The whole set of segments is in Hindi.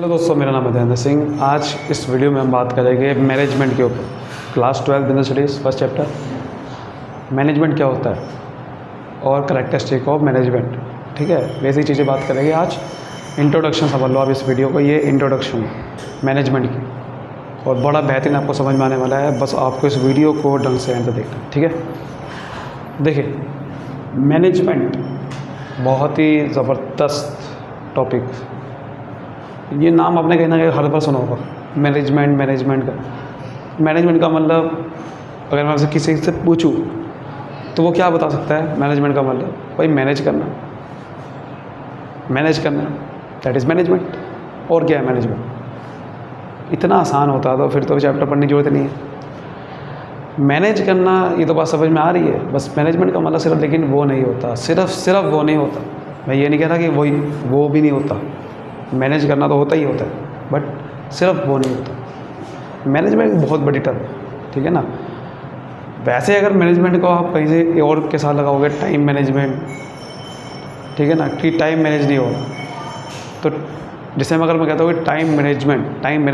हेलो दोस्तों, मेरा नाम है धीरेन्द्र सिंह। आज इस वीडियो में हम बात करेंगे मैनेजमेंट के ऊपर। Class 12 business studies first chapter management क्या होता है और करैक्टरिस्टिक ऑफ मैनेजमेंट। ठीक है, वैसी चीज़ें बात करेंगे आज। इंट्रोडक्शन समझ लो आप इस वीडियो को, ये इंट्रोडक्शन मैनेजमेंट की, और बड़ा बेहतरीन आपको समझ में आने वाला है। बस आपको इस वीडियो को ढंग से एंड तक देखना है। ठीक है, देखिए मैनेजमेंट बहुत ही ज़बरदस्त टॉपिक। ये नाम आपने कहीं ना कहीं हर बार सुना होगा, मैनेजमेंट का मतलब अगर मैं आपसे किसी से पूछूं तो वो क्या बता सकता है? मैनेजमेंट का मतलब भाई मैनेज करना दैट इज़ मैनेजमेंट। और क्या है मैनेजमेंट? इतना आसान होता तो फिर तो चैप्टर पढ़ने की जरूरत नहीं है। मैनेज करना, ये तो बात समझ में आ रही है। बस मैनेजमेंट का मतलब सिर्फ, लेकिन वो नहीं होता, सिर्फ वो नहीं होता। मैं ये नहीं कह रहा कि वो भी नहीं होता। मैनेज करना तो होता ही होता है, बट सिर्फ वो नहीं होता। मैनेजमेंट बहुत बड़ी टर्म है, ठीक है ना। वैसे अगर मैनेजमेंट को आप कहीं से और के साथ लगाओगे, टाइम मैनेजमेंट, ठीक है ना, कि टाइम मैनेज नहीं हो रहा, तो जैसे अगर मैं कहता हूँ कि टाइम मैनेज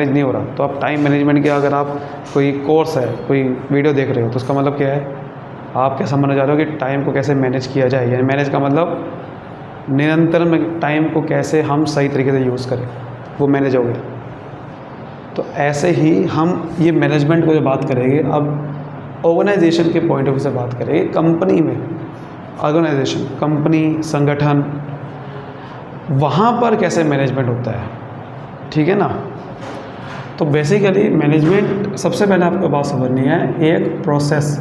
नहीं हो रहा, तो आप टाइम मैनेजमेंट के अगर आप कोई कोर्स है, कोई वीडियो देख रहे हो, तो उसका मतलब क्या है? आप क्या समझना चाह रहे हो कि टाइम को कैसे मैनेज किया जाए। यानी मैनेज का मतलब निरंतर में टाइम को कैसे हम सही तरीके से यूज़ करें, वो मैनेज हो गया। तो ऐसे ही हम ये मैनेजमेंट को जो बात करेंगे, अब ऑर्गेनाइजेशन के पॉइंट ऑफ व्यू से बात करेंगे। कंपनी में ऑर्गेनाइजेशन, कंपनी, संगठन, वहाँ पर कैसे मैनेजमेंट होता है, ठीक है ना। तो बेसिकली मैनेजमेंट, सबसे पहले आपको बात समझनी है, एक प्रोसेस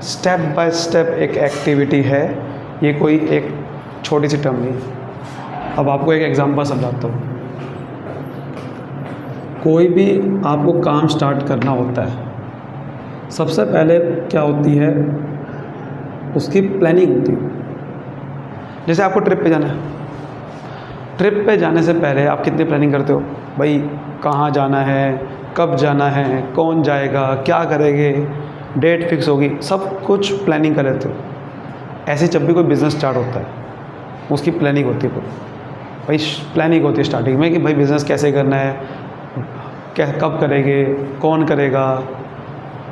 स्टेप बाय स्टेप एक एक्टिविटी है। ये कोई एक छोटी सी टर्म नहीं। अब आपको एक एग्जांपल समझाता हूँ। कोई भी आपको काम स्टार्ट करना होता है, सबसे पहले क्या होती है? उसकी प्लानिंग होती है। जैसे आपको ट्रिप पे जाना है, ट्रिप पे जाने से पहले आप कितनी प्लानिंग करते हो? भाई कहाँ जाना है, कब जाना है, कौन जाएगा, क्या करेंगे, डेट फिक्स होगी, सब कुछ प्लानिंग कर लेते हो। ऐसे जब भी कोई बिज़नेस स्टार्ट होता है, उसकी प्लानिंग होती है पूरी। भाई प्लानिंग होती है स्टार्टिंग में कि भाई बिज़नेस कैसे करना है, क्या कब करेंगे, कौन करेगा,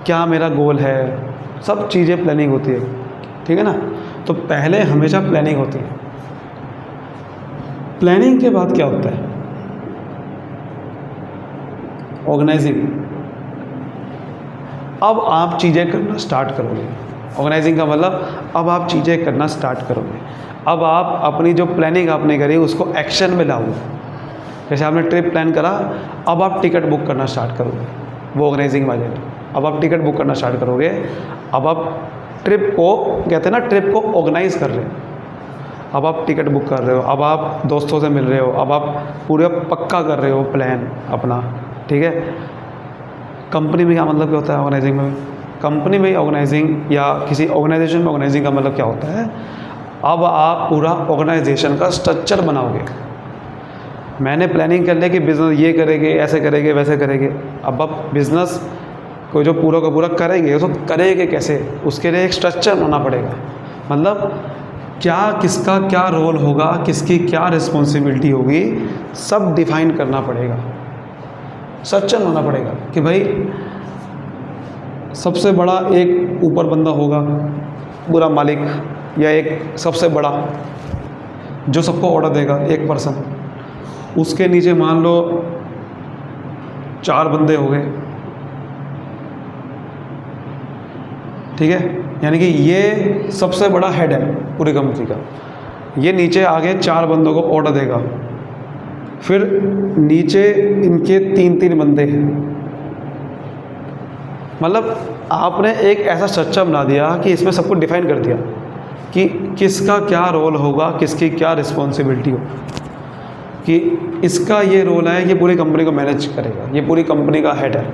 क्या मेरा गोल है, सब चीज़ें प्लानिंग होती है, ठीक है ना। तो पहले हमेशा प्लानिंग होती है। प्लानिंग के बाद क्या होता है? ऑर्गेनाइजिंग। अब आप चीज़ें करना स्टार्ट करोगे। ऑर्गेनाइजिंग का मतलब अब आप चीज़ें करना स्टार्ट करोगे। अब आप अपनी जो प्लानिंग आपने करी उसको एक्शन में लाओगे। जैसे आपने ट्रिप प्लान करा, अब आप टिकट बुक करना स्टार्ट करोगे, वो ऑर्गेनाइजिंग वाले। अब आप टिकट बुक करना स्टार्ट करोगे। अब आप ट्रिप को, कहते हैं ना, ट्रिप को ऑर्गेनाइज कर रहे हो। अब आप टिकट बुक कर रहे हो, अब आप दोस्तों से मिल रहे हो, अब आप पूरे पक्का कर रहे हो प्लान अपना, ठीक है। कंपनी में क्या मतलब क्या होता है? ऑर्गेनाइजिंग में, कंपनी में ऑर्गेनाइजिंग या किसी ऑर्गेनाइजेशन में ऑर्गेनाइजिंग का मतलब क्या होता है? अब आप पूरा ऑर्गेनाइजेशन का स्ट्रक्चर बनाओगे। मैंने प्लानिंग कर लिया कि बिज़नेस ये करेंगे, ऐसे करेंगे, वैसे करेंगे। अब आप बिज़नेस को जो पूरा का पूरा करेंगे, उसको करेंगे कैसे? उसके लिए एक स्ट्रक्चर बनाना पड़ेगा। मतलब क्या, किसका क्या रोल होगा, किसकी क्या रिस्पॉन्सिबिलिटी होगी, सब डिफाइन करना पड़ेगा, स्ट्रक्चर होना पड़ेगा कि भाई सबसे बड़ा एक ऊपर बंदा होगा, पूरा मालिक, या एक सबसे बड़ा जो सबको ऑर्डर देगा, एक पर्सन। उसके नीचे मान लो 4 बंदे हो गए, ठीक है। यानी कि ये सबसे बड़ा हेड है पूरी कंपनी का। ये नीचे आगे 4 बंदों को ऑर्डर देगा। फिर नीचे इनके 3-3 बंदे हैं। मतलब आपने एक ऐसा स्ट्रक्चर बना दिया कि इसमें सब कुछ डिफाइन कर दिया कि किसका क्या रोल होगा, किसकी क्या रिस्पॉन्सिबिलिटी हो, कि इसका ये रोल है, ये पूरी कंपनी को मैनेज करेगा, ये पूरी कंपनी का हेड है।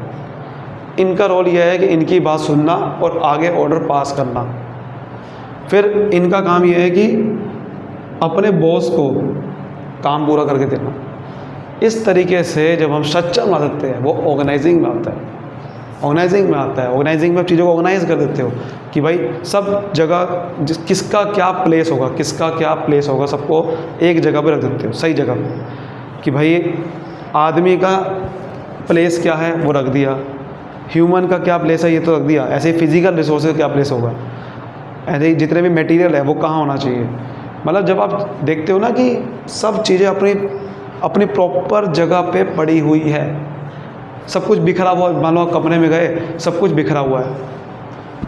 इनका रोल यह है कि इनकी बात सुनना और आगे ऑर्डर पास करना। फिर इनका काम यह है कि अपने बॉस को काम पूरा करके देना। इस तरीके से जब हम स्ट्रक्चर बना सकते हैं, वो ऑर्गेनाइजिंग में आता है। ऑर्गेनाइजिंग में आता है। ऑर्गेनाइजिंग में आप चीज़ों को ऑर्गेनाइज कर देते हो कि भाई सब जगह किसका क्या प्लेस होगा, किसका क्या प्लेस होगा, सबको एक जगह पे रख देते हो, सही जगह पे, कि भाई आदमी का प्लेस क्या है वो रख दिया, ह्यूमन का क्या प्लेस है ये तो रख दिया, ऐसे ही फिजिकल रिसोर्सेज का क्या प्लेस होगा, ऐसे ही जितने भी मटेरियल है वो कहाँ होना चाहिए। मतलब जब आप देखते हो ना कि सब चीज़ें अपनी अपनी प्रॉपर जगह पे पड़ी हुई है, सब कुछ बिखरा हुआ, मान लो आप कमरे में गए सब कुछ बिखरा हुआ है,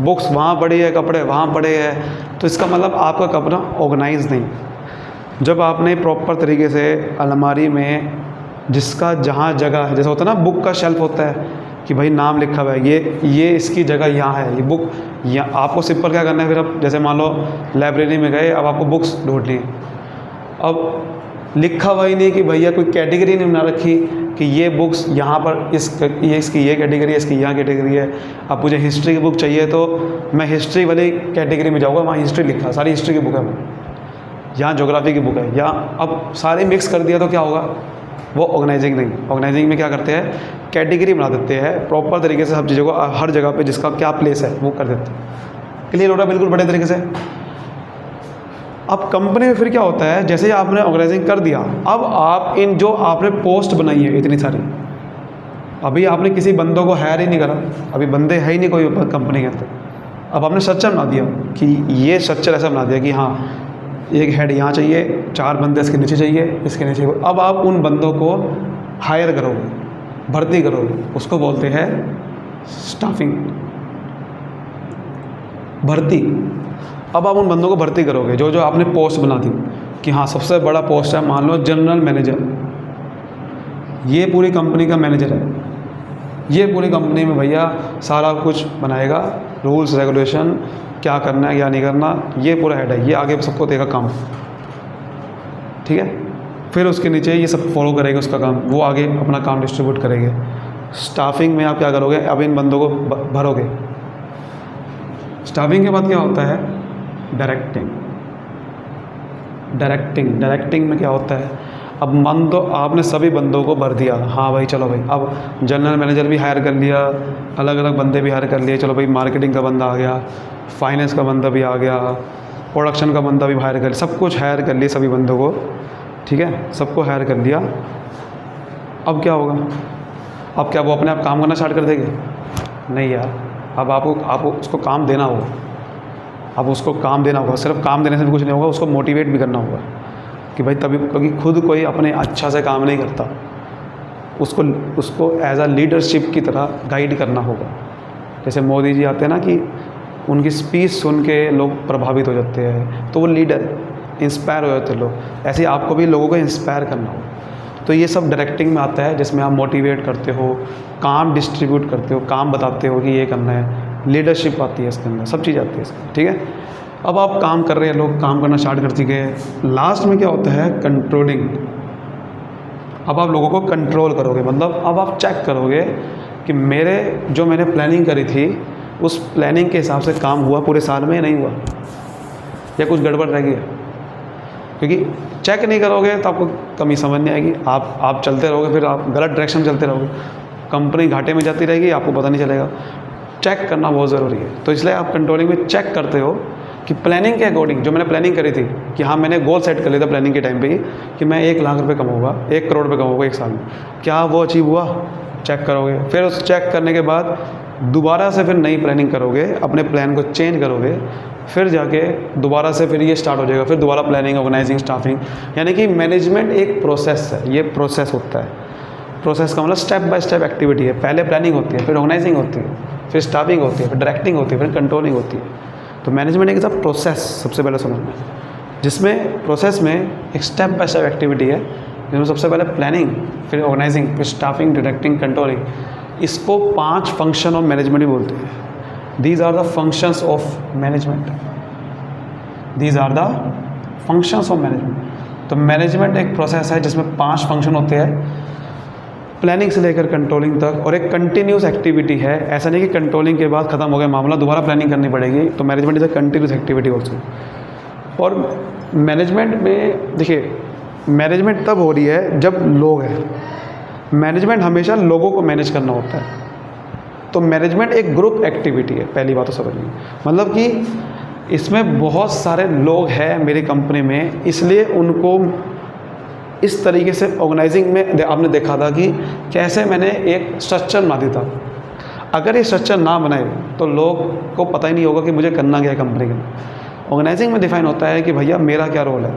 बुक्स वहाँ पड़ी है, कपड़े वहाँ पड़े हैं, तो इसका मतलब आपका कमरा ऑर्गेनाइज नहीं। जब आपने प्रॉपर तरीके से अलमारी में जिसका जहाँ जगह है, जैसे होता है ना बुक का शेल्फ होता है कि भाई नाम लिखा हुआ है, ये इसकी जगह यहाँ है, ये बुक यहाँ, आपको सिंपल क्या करना है फिर, अब जैसे मान लो लाइब्रेरी में गए, अब आपको बुक्स ढूंढनी, अब लिखा हुआ ही नहीं कि भैया कोई कैटेगरी नहीं बना रखी कि ये बुक्स यहाँ पर इसकी ये कैटेगरी है, इसकी यहाँ कैटेगरी है। अब मुझे हिस्ट्री की बुक चाहिए तो मैं हिस्ट्री वाली कैटेगरी में जाऊँगा, वहाँ हिस्ट्री लिखा, सारी हिस्ट्री की बुक है, यहाँ ज्योग्राफी की बुक है, यहाँ अब सारे मिक्स कर दिया तो क्या होगा, वो ऑर्गेनाइजिंग नहीं। ऑर्गेनाइजिंग में क्या करते हैं, कैटेगरी बना देते हैं, प्रॉपर तरीके से सब चीज़ों को हर जगह पे जिसका क्या प्लेस है वो कर देते हैं। क्लियर हो रहा है बिल्कुल बड़े तरीके से। अब कंपनी में फिर क्या होता है, जैसे ही आपने ऑर्गेनाइजिंग कर दिया, अब आप इन जो आपने पोस्ट बनाई है इतनी सारी, अभी आपने किसी बंदों को हायर ही नहीं करा, अभी बंदे है ही नहीं कोई कंपनी के अंदर, अब आपने स्ट्रक्चर बना दिया कि ये स्ट्रक्चर ऐसा बना दिया कि हाँ एक हेड यहाँ चाहिए, 4 बंदे इसके नीचे चाहिए, इसके नीचे। अब आप उन बंदों को हायर करोगे, भर्ती करोगे, उसको बोलते हैं स्टाफिंग, भर्ती। अब आप उन बंदों को भर्ती करोगे जो जो आपने पोस्ट बना दी कि हाँ सबसे बड़ा पोस्ट है, मान लो जनरल मैनेजर, ये पूरी कंपनी का मैनेजर है, ये पूरी कंपनी में भैया सारा कुछ बनाएगा, रूल्स रेगुलेशन क्या करना है क्या नहीं करना, ये पूरा हेड है, ये आगे सबको देगा काम, ठीक है। फिर उसके नीचे ये सब फॉलो करेगा उसका काम, वो आगे अपना काम डिस्ट्रीब्यूट करेंगे। स्टाफिंग में आप क्या करोगे, अब इन बंदों को भरोगे। स्टाफिंग के बाद क्या होता है, डायरेक्टिंग। डायरेक्टिंग में क्या होता है, अब मान दो आपने सभी बंदों को भर दिया, हाँ भाई चलो भाई, अब जनरल मैनेजर भी हायर कर लिया, अलग अलग बंदे भी हायर कर लिए, चलो भाई मार्केटिंग का बंदा आ गया, फाइनेंस का बंदा भी आ गया, प्रोडक्शन का बंदा भी हायर कर लिया, सब कुछ हायर कर लिया सभी बंदों को, ठीक है, सबको हायर कर लिया। अब क्या होगा, अब क्या वो अपने आप काम करना स्टार्ट कर देंगे, नहीं यार, अब आपको उसको काम देना होगा, अब उसको काम देना होगा, सिर्फ काम देने से भी कुछ नहीं होगा, उसको मोटिवेट भी करना होगा कि भाई तभी, क्योंकि खुद कोई अपने अच्छा से काम नहीं करता, उसको एज अ लीडरशिप की तरह गाइड करना होगा। जैसे मोदी जी आते हैं ना कि उनकी स्पीच सुन के लोग प्रभावित हो जाते हैं, तो वो लीडर इंस्पायर हो जाते हैं लोग, ऐसे ही आपको भी लोगों को इंस्पायर करना होगा। तो ये सब डायरेक्टिंग में आता है, जिसमें आप मोटिवेट करते हो, काम डिस्ट्रीब्यूट करते हो, काम बताते हो कि ये करना है, लीडरशिप आती है इसके अंदर, सब चीज़ आती है इसमें, ठीक है। अब आप काम कर रहे हैं, लोग काम करना स्टार्ट कर चुके हैं। लास्ट में क्या होता है, कंट्रोलिंग। अब आप लोगों को कंट्रोल करोगे, मतलब अब आप चेक करोगे कि मैंने प्लानिंग करी थी उस प्लानिंग के हिसाब से काम हुआ पूरे साल में या नहीं हुआ, या कुछ गड़बड़ रह गया। क्योंकि चेक नहीं करोगे तो आपको कमी समझ नहीं आएगी, आप चलते रहोगे, फिर आप गलत डायरेक्शन में चलते रहोगे, कंपनी घाटे में जाती रहेगी, आपको पता नहीं चलेगा। चेक करना बहुत ज़रूरी है। तो इसलिए आप कंट्रोलिंग में चेक करते हो कि प्लानिंग के अकॉर्डिंग, जो मैंने प्लानिंग करी थी कि हाँ मैंने गोल सेट कर लिया था प्लानिंग के टाइम पे ही कि मैं 1 लाख रुपए कमाऊँगा, 1 करोड़ रुपए कमाऊँगा 1 साल में, क्या वो अचीव हुआ, चेक करोगे। फिर उस चेक करने के बाद दोबारा से फिर नई प्लानिंग करोगे, अपने प्लान को चेंज करोगे, फिर जाके दोबारा से फिर ये स्टार्ट हो जाएगा, फिर दोबारा प्लानिंग, ऑर्गेनाइजिंग, स्टाफिंग। यानी कि मैनेजमेंट एक प्रोसेस है, ये प्रोसेस होता है। प्रोसेस का मतलब स्टेप बाय स्टेप एक्टिविटी है। पहले प्लानिंग होती है, फिर ऑर्गेनाइजिंग होती है, फिर स्टाफिंग होती है, फिर डायरेक्टिंग होती है, फिर कंट्रोलिंग होती है। तो मैनेजमेंट एक ऐसा प्रोसेस सबसे पहले समझना है, जिसमें प्रोसेस में एक स्टेप बाय स्टेप एक्टिविटी है, जिसमें सबसे पहले प्लानिंग, फिर ऑर्गेनाइजिंग, फिर स्टाफिंग, डायरेक्टिंग, कंट्रोलिंग। इसको 5 फंक्शन ऑफ मैनेजमेंट भी बोलते हैं। These are the functions of management, these are the functions of management. तो मैनेजमेंट एक प्रोसेस है जिसमें 5 फंक्शन होते हैं, प्लानिंग से लेकर कंट्रोलिंग तक, और एक कंटिन्यूस एक्टिविटी है। ऐसा नहीं कि कंट्रोलिंग के बाद ख़त्म हो गया मामला, दोबारा प्लानिंग करनी पड़ेगी। तो management is a continuous activity also. और मैनेजमेंट में देखिए, मैनेजमेंट तब हो रही है जब लोग हैं। मैनेजमेंट हमेशा लोगों को मैनेज करना होता है। तो मैनेजमेंट एक ग्रुप एक्टिविटी है, पहली बात तो समझिए। मतलब कि इसमें बहुत सारे लोग हैं मेरी कंपनी में, इसलिए उनको इस तरीके से ऑर्गेनाइजिंग में आपने देखा था कि कैसे मैंने एक स्ट्रक्चर बना दिया था। अगर ये स्ट्रक्चर ना बनाए तो लोग को पता ही नहीं होगा कि मुझे करना क्या है कंपनी में। ऑर्गेनाइजिंग में डिफाइन होता है कि भैया मेरा क्या रोल है,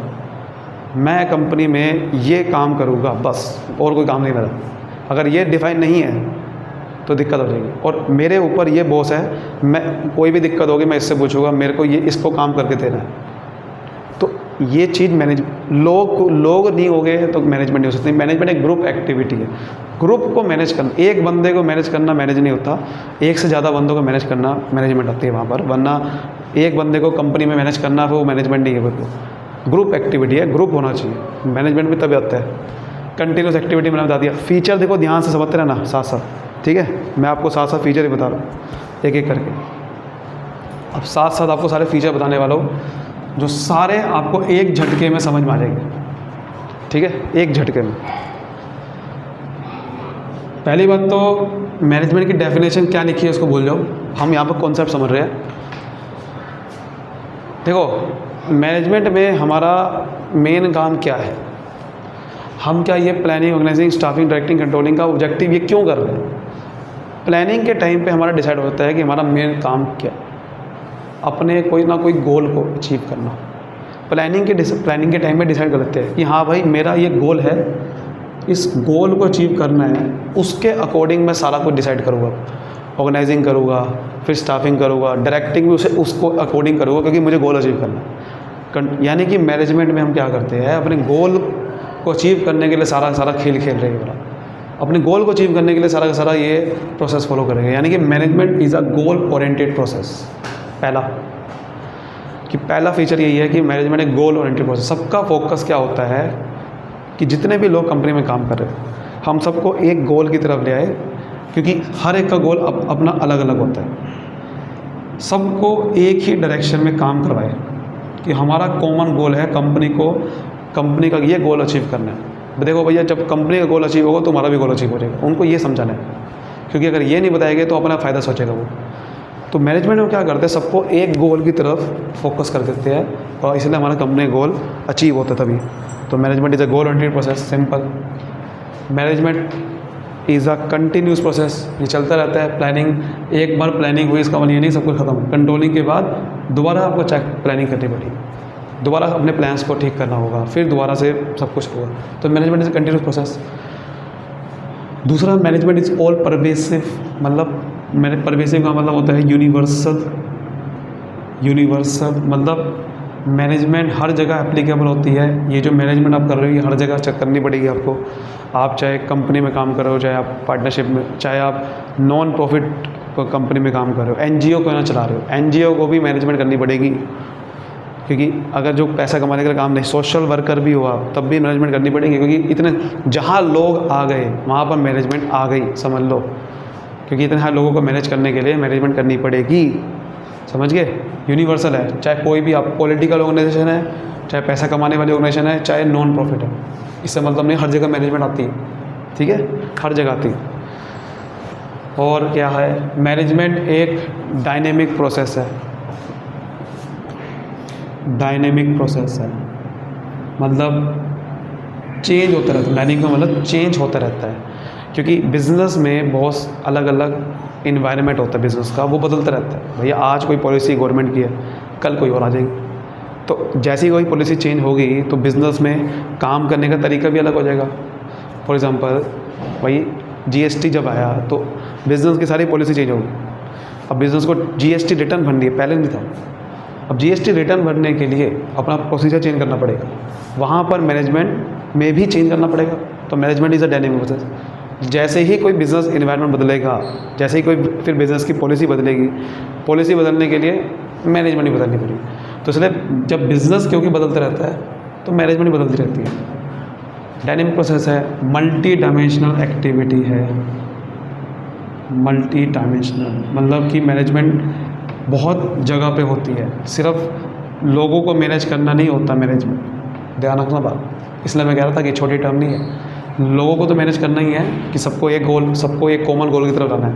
मैं कंपनी में ये काम करूँगा बस, और कोई काम नहीं मेरा। अगर ये डिफाइन नहीं है तो दिक्कत हो जाएगी। और मेरे ऊपर ये बॉस है, मैं कोई भी दिक्कत होगी मैं इससे पूछूंगा, मेरे को ये इसको काम करके देना है। तो ये चीज़ लोग नहीं हो गए तो मैनेजमेंट नहीं हो सकती। मैनेजमेंट एक ग्रुप एक्टिविटी है। ग्रुप को मैनेज करना, एक बंदे को मैनेज करना मैनेज नहीं होता, एक से ज़्यादा बंदों को मैनेज करना मैनेजमेंट होती है वहाँ पर। वरना एक बंदे को कंपनी में मैनेज करना वो मैनेजमेंट नहीं है, वो ग्रुप एक्टिविटी है। ग्रुप होना चाहिए, मैनेजमेंट भी तभी आता है। कंटिन्यूस एक्टिविटी मैंने बता दिया। फीचर देखो ध्यान से समझते रहना साथ साथ, ठीक है। मैं आपको साथ साथ फीचर ही बता रहा हूँ एक एक करके। अब साथ साथ आपको सारे फीचर बताने वाला हूँ जो सारे आपको एक झटके में समझ में आ जाएंगे, ठीक है, एक झटके में। पहली बात तो मैनेजमेंट की डेफिनेशन क्या लिखी है उसको भूल जाओ, हम यहाँ पर कॉन्सेप्ट समझ रहे हैं। देखो मैनेजमेंट में हमारा मेन काम क्या है, हम क्या ये planning, organizing, staffing, directing, controlling का ऑब्जेक्टिव ये क्यों कर रहे हैं। प्लानिंग के टाइम पे हमारा डिसाइड होता है कि हमारा मेन काम क्या है, अपने कोई ना कोई गोल को अचीव करना। प्लानिंग के टाइम में डिसाइड कर लेते हैं कि हाँ भाई मेरा ये गोल है, इस गोल को अचीव करना है, उसके अकॉर्डिंग मैं सारा कुछ डिसाइड करूँगा। ऑर्गेनाइजिंग करूँगा, फिर स्टाफिंग करूँगा, डायरेक्टिंग भी उसको अकॉर्डिंग करूँगा, क्योंकि मुझे गोल अचीव करना है। यानी कि मैनेजमेंट में हम क्या करते हैं, अपने गोल को अचीव करने के लिए सारा खेल खेल रहे हैं। अपने गोल को अचीव करने के लिए सारा का सारा ये प्रोसेस फॉलो करेंगे। यानी कि management is a goal oriented process. पहला फीचर यही है कि मैनेजमेंट एक गोल ओरिएंटेड प्रोसेस। सबका फोकस क्या होता है कि जितने भी लोग कंपनी में काम कर रहे हैं हम सबको एक गोल की तरफ ले आए, क्योंकि हर एक का गोल अपना अलग अलग होता है। सबको एक ही डायरेक्शन में काम करवाए कि हमारा कॉमन गोल है कंपनी का ये गोल अचीव करना है। देखो भैया जब कंपनी का गोल अचीव होगा तो तुम्हारा भी गोल अचीव हो जाएगा, उनको ये समझाना है। क्योंकि अगर ये नहीं बताएंगे तो अपना फ़ायदा सोचेगा वो। तो मैनेजमेंट में क्या करते हैं, सबको एक गोल की तरफ फोकस कर देते हैं और इसलिए हमारा कंपनी गोल अचीव होता है तभी। तो management is a goal oriented process. Simple. Management is a continuous process, ये चलता रहता है। प्लानिंग, एक बार प्लानिंग हुई इसका मतलब ये नहीं सब कुछ खत्म। कंट्रोलिंग के बाद दोबारा आपको प्लानिंग करनी पड़ी, दोबारा अपने प्लान्स को ठीक करना होगा, फिर दोबारा से सब कुछ होगा। तो management is a continuous process. दूसरा, मैनेजमेंट इज़ ऑल परवेसिव। मतलब परवेसिव का मतलब होता है यूनिवर्सल। मतलब मैनेजमेंट हर जगह एप्लीकेबल होती है। ये जो मैनेजमेंट आप कर रहे हो ये हर जगह चेक करनी पड़ेगी आपको। आप चाहे कंपनी में काम कर रहे हो, चाहे आप पार्टनरशिप में, चाहे आप नॉन प्रॉफिट कंपनी में काम कर रहे हो, एनजीओ को ना चला रहे हो, एनजीओ को भी मैनेजमेंट करनी पड़ेगी। क्योंकि अगर जो पैसा कमाने के लिए काम नहीं, सोशल वर्कर भी हो आप, तब भी मैनेजमेंट करनी पड़ेगी। क्योंकि इतने जहाँ लोग आ गए वहाँ पर मैनेजमेंट आ गई, समझ लो। क्योंकि इतने हर लोगों को मैनेज करने के लिए मैनेजमेंट करनी पड़ेगी, समझ गए। यूनिवर्सल है, चाहे कोई भी आप पॉलिटिकल ऑर्गेनाइजेशन है, चाहे पैसा कमाने वाली ऑर्गेनाइजेशन है, चाहे नॉन प्रॉफिट है, इससे मतलब नहीं, हर जगह मैनेजमेंट आती है, ठीक है, हर जगह आती है। और क्या है, मैनेजमेंट एक डायनेमिक प्रोसेस है। डायनेमिक प्रोसेस है मतलब चेंज होता रहता है। प्लानिंग का मतलब चेंज होता रहता है, क्योंकि बिज़नेस में बहुत अलग अलग इन्वायरमेंट होता है बिज़नेस का, वो बदलता रहता है। भैया आज कोई पॉलिसी गवर्नमेंट की है, कल कोई और आ जाएगी। तो जैसे ही कोई पॉलिसी चेंज होगी तो बिज़नेस में काम करने का तरीका भी अलग हो जाएगा। फॉर एग्ज़ाम्पल भाई जीएसटी जब आया तो बिज़नेस की सारी पॉलिसी चेंज होगी। अब बिज़नेस को जीएसटी रिटर्न भरनी है, पहले नहीं था। अब जीएसटी रिटर्न भरने के लिए अपना प्रोसीजर चेंज करना पड़ेगा, वहाँ पर मैनेजमेंट में भी चेंज करना पड़ेगा। तो management is a dynamic process. जैसे ही कोई बिज़नेस इन्वायरमेंट बदलेगा, जैसे ही कोई फिर बिज़नेस की पॉलिसी बदलेगी, पॉलिसी बदलने के लिए मैनेजमेंट ही बदलनी पड़ेगी। तो इसलिए जब बिज़नेस क्योंकि बदलता रहता है तो मैनेजमेंट भी बदलती रहती है। डायनेमिक प्रोसेस है, मल्टी डायमेंशनल एक्टिविटी है। मल्टी डायमेंशनल मतलब कि मैनेजमेंट बहुत जगह पे होती है, सिर्फ लोगों को मैनेज करना नहीं होता मैनेजमेंट, ध्यान रखना बात। इसलिए मैं कह रहा था कि छोटी टर्म नहीं है, लोगों को तो मैनेज करना ही है कि सबको एक कॉमन गोल की तरफ लाना है।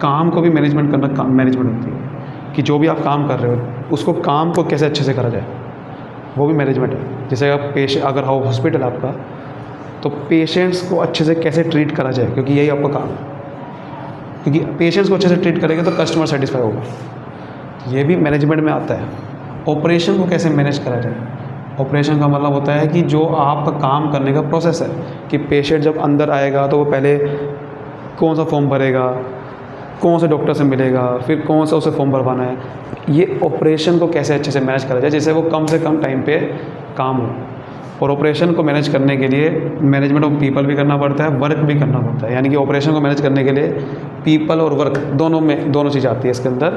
काम को भी मैनेजमेंट करना काम मैनेजमेंट होती है, कि जो भी आप काम कर रहे हो उसको काम को कैसे अच्छे से करा जाए, वो भी मैनेजमेंट है। जैसे आप अगर हॉस्पिटल आपका, तो पेशेंट्स को अच्छे से कैसे ट्रीट करा जाए, क्योंकि यही आपका काम है। क्योंकि पेशेंट्स को अच्छे से ट्रीट करेंगे तो कस्टमर सेटिस्फाई होगा, ये भी मैनेजमेंट में आता है। ऑपरेशन को कैसे मैनेज करा जाए, ऑपरेशन का मतलब होता है कि जो आपका काम करने का प्रोसेस है, कि पेशेंट जब अंदर आएगा तो वो पहले कौन सा फॉर्म भरेगा, कौन से डॉक्टर से मिलेगा, फिर कौन सा उसे फॉर्म भरवाना है, ये ऑपरेशन को कैसे अच्छे से मैनेज करा जाए जिससे वो कम से कम टाइम पे काम हो। और ऑपरेशन को मैनेज करने के लिए मैनेजमेंट ऑफ पीपल भी करना पड़ता है, वर्क भी करना पड़ता है। यानी कि ऑपरेशन को मैनेज करने के लिए पीपल और वर्क दोनों चीज़ आती है इसके अंदर,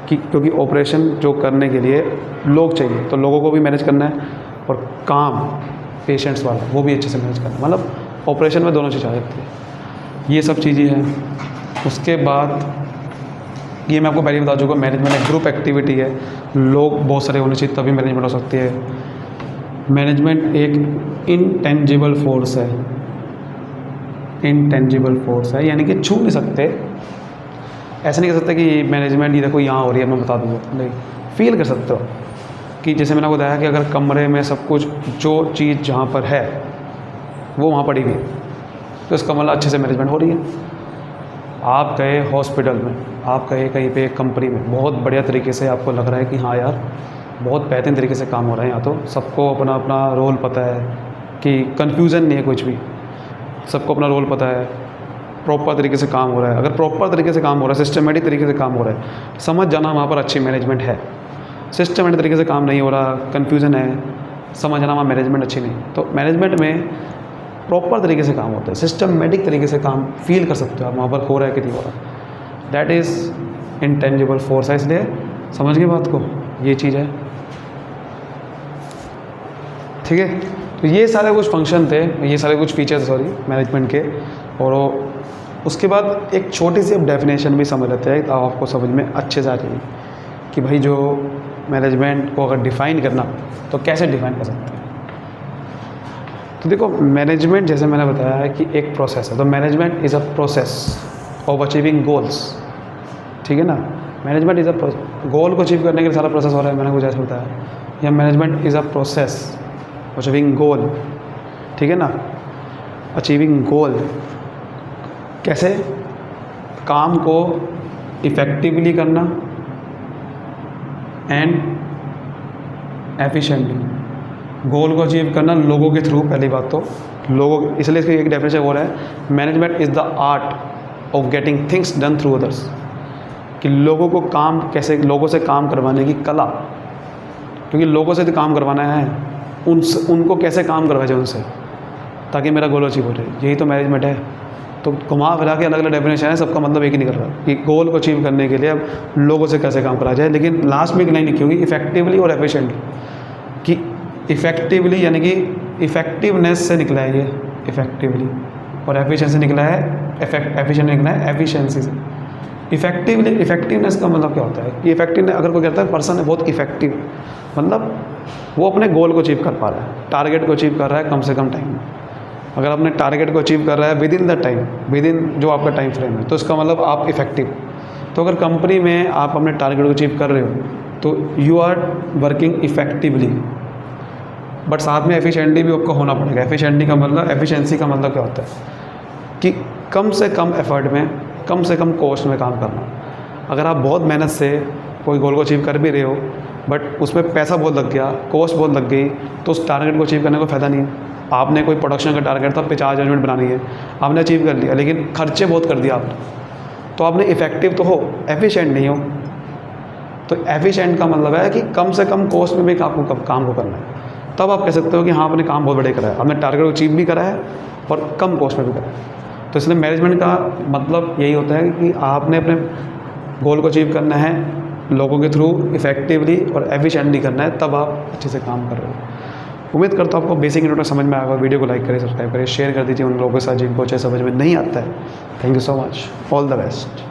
कि क्योंकि ऑपरेशन जो करने के लिए लोग चाहिए, तो लोगों को भी मैनेज करना है, और काम पेशेंट्स वाला वो भी अच्छे से मैनेज करना है। मतलब ऑपरेशन में दोनों चीज़ आ जाती है। ये सब चीज़ें हैं। उसके बाद ये मैं आपको पहले बता चुका, मैनेजमेंट एक ग्रुप एक्टिविटी है, लोग बहुत सारे होने चाहिए तभी मैनेजमेंट हो सकती है। मैनेजमेंट एक इनटेंजिबल फोर्स है, इनटेंजिबल फोर्स है, यानी कि छू नहीं सकते। ऐसे नहीं कह सकते कि मैनेजमेंट ये देखो यहाँ हो रही है मैं बता दूँगा, नहीं, फील कर सकते हो। कि जैसे मैंने आपको बताया कि अगर कमरे में सब कुछ जो चीज़ जहाँ पर है वो वहाँ पड़ी हुई है, तो इसका मतलब अच्छे से मैनेजमेंट हो रही है। आप गए हॉस्पिटल में, आप गए कहीं पे कंपनी में, बहुत बढ़िया तरीके से आपको लग रहा है कि हाँ यार बहुत बेहतरीन तरीके से काम हो रहा है, यहाँ तो सबको अपना अपना रोल पता है, कि कन्फ्यूज़न नहीं है कुछ भी, सबको अपना रोल पता है, प्रॉपर तरीके से काम हो रहा है। अगर प्रॉपर तरीके से काम हो रहा है, सिस्टमेटिक तरीके से काम हो रहा है, समझ जाना वहाँ पर अच्छी मैनेजमेंट है। सिस्टमेटिक तरीके से काम नहीं हो रहा, कन्फ्यूज़न है, समझ जाना वहाँ मैनेजमेंट अच्छी नहीं। तो मैनेजमेंट में प्रॉपर तरीके से काम होता है, सिस्टमेटिक तरीके से काम फील कर सकते हो आप वहाँ पर हो रहा है कि नहीं हो रहा। दैट इज़ इंटेंजिबल फोर्स है। इसलिए समझ गए बात को, ये चीज़ है, ठीक है। तो ये सारे कुछ फंक्शन थे, ये सारे कुछ फीचर्स सॉरी मैनेजमेंट के। और उसके बाद एक छोटी सी अब डेफिनेशन भी समझ लेते हैं, तो आपको समझ में अच्छे से आ जाएगी कि भाई जो मैनेजमेंट को अगर डिफ़ाइन करना तो कैसे डिफ़ाइन कर सकते हैं। तो देखो मैनेजमेंट जैसे मैंने बताया है कि एक प्रोसेस है, तो management is a process of achieving goals, ठीक है ना। मैनेजमेंट इज़ अ गोल को अचीव करने के लिए सारा प्रोसेस हो रहा है, मैंने कुछ ऐसा बताया, या management is a process achieving goal, ठीक है ना। अचीविंग गोल कैसे, काम को इफ़ेक्टिवली करना एंड एफिशिएंटली, गोल को अचीव करना लोगों के थ्रू। पहली बात तो लोगों, इसलिए इसकी एक डेफिनेशन हो रहा है, management is the art of getting things done through others, कि लोगों को काम कैसे, लोगों से काम करवाने की कला, क्योंकि लोगों से तो काम करवाना है, उनको कैसे काम करवाया जाए उनसे, ताकि मेरा गोल अचीव हो जाए, यही तो मैनेजमेंट है। तो घुमा फिरा के अलग अलग डेफिनेशन है, सबका मतलब एक ही निकल रहा है कि गोल को अचीव करने के लिए अब लोगों से कैसे काम करा जाए। लेकिन लास्ट में एक लाइन लिखी होगी इफेक्टिवली और एफिशिएंटली, कि इफ़ेक्टिवली यानी कि इफ़ेक्टिवनेस से निकला है ये इफ़ेक्टिवली, और एफिशिएंसी निकला है एफिशिएंट निकला है एफिशिएंसी से। इफ़ेक्टिवली, इफ़ेक्टिवनेस का मतलब क्या होता है कि इफ़ेक्टिवनेस अगर कोई कहता है पर्सन है बहुत इफ़ेक्टिव, मतलब वो अपने गोल को अचीव कर पा रहा है, टारगेट को अचीव कर रहा है कम से कम टाइम में। अगर अपने टारगेट को अचीव कर रहा है with in the time, with in जो आपका टाइम फ्रेम है, तो इसका मतलब आप इफ़ेक्टिव। तो अगर कंपनी में आप अपने टारगेट को अचीव कर रहे हो तो you are working effectively, but साथ में एफिशिएंटली भी आपको होना पड़ेगा। एफिशिएंटली का मतलब, एफिशिएंसी का मतलब क्या होता है कि कम से कम एफर्ट में, कम से कम कॉस्ट में काम करना। अगर आप बहुत मेहनत से कोई गोल को अचीव कर भी रहे हो बट उसमें पैसा बहुत लग गया, कॉस्ट बहुत लग गई, तो उस टारगेट को अचीव करने का फ़ायदा नहीं है। आपने कोई प्रोडक्शन का टारगेट था 50 यूनिट बनानी है, आपने अचीव कर लिया, लेकिन खर्चे बहुत कर दिया आपने, तो आपने इफ़ेक्टिव तो हो, एफिशिएंट नहीं हो। तो एफिशिएंट का मतलब है कि कम से कम कॉस्ट में भी आपको काम को करना है, तब आप कह सकते हो कि हाँ आपने काम बहुत बड़े करा है, आपने टारगेट को अचीव भी करा है और कम कॉस्ट में भी करा है। तो इसलिए मैनेजमेंट का मतलब यही होता है कि आपने अपने गोल को अचीव करना है लोगों के थ्रू इफ़ेक्टिवली और एफिशिएंटली करना है, तब आप अच्छे से काम कर रहे हो। उम्मीद करता हूँ आपको बेसिक इंट्रोडक्शन समझ में आएगा। वीडियो को लाइक करें, सब्सक्राइब करें, शेयर कर दीजिए उन लोगों के साथ जिनको अच्छे समझ में नहीं आता है। Thank you so much, all the best.